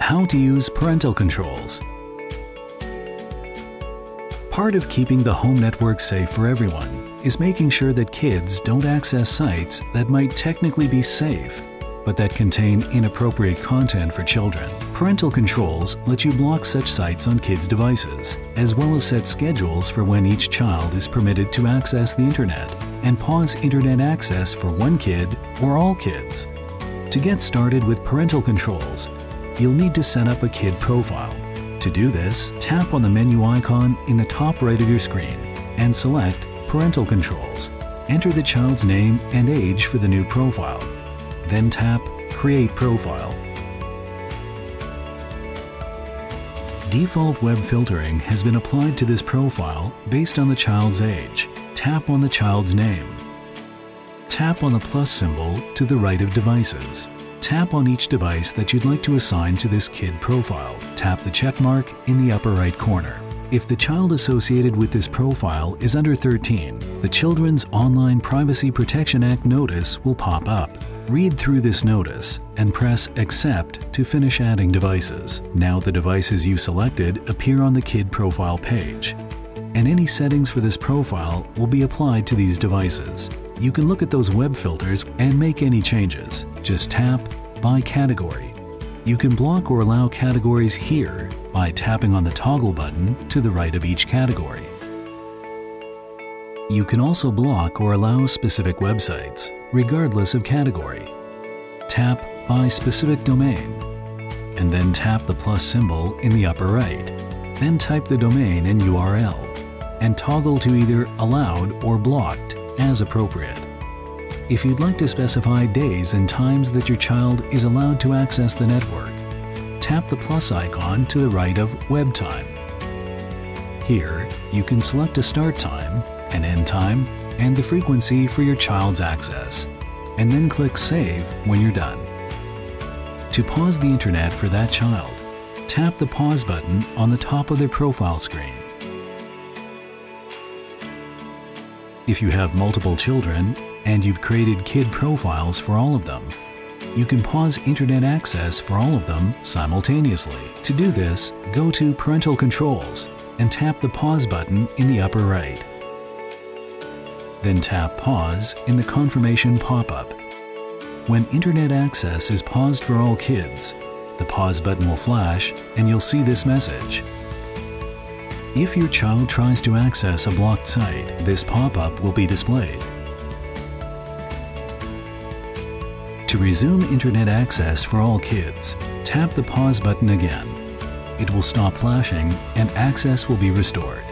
How to use parental controls. Part of keeping the home network safe for everyone is making sure that kids don't access sites that might technically be safe, but that contain inappropriate content for children. Parental controls let you block such sites on kids' devices, as well as set schedules for when each child is permitted to access the internet, and pause internet access for one kid or all kids. To get started with parental controls, you'll need to set up a kid profile. To do this, tap on the menu icon in the top right of your screen and select Parental Controls. Enter the child's name and age for the new profile. Then tap Create Profile. Default web filtering has been applied to this profile based on the child's age. Tap on the child's name. Tap on the plus symbol to the right of devices. Tap on each device that you'd like to assign to this kid profile. Tap the check mark in the upper right corner. If the child associated with this profile is under 13, the Children's Online Privacy Protection Act notice will pop up. Read through this notice and press Accept to finish adding devices. Now the devices you selected appear on the kid profile page, and any settings for this profile will be applied to these devices. You can look at those web filters and make any changes. Just tap by category. You can block or allow categories here by tapping on the toggle button to the right of each category. You can also block or allow specific websites, regardless of category. Tap by specific domain, and then tap the plus symbol in the upper right. Then type the domain and URL, and toggle to either allowed or blocked as appropriate. If you'd like to specify days and times that your child is allowed to access the network, tap the plus icon to the right of Web Time. Here, you can select a start time, an end time, and the frequency for your child's access, and then click Save when you're done. To pause the internet for that child, tap the pause button on the top of their profile screen. If you have multiple children and you've created kid profiles for all of them, you can pause internet access for all of them simultaneously. To do this, go to Parental Controls and tap the pause button in the upper right. Then tap Pause in the confirmation pop-up. When internet access is paused for all kids, the pause button will flash and you'll see this message. If your child tries to access a blocked site, this pop-up will be displayed. To resume internet access for all kids, tap the pause button again. It will stop flashing and access will be restored.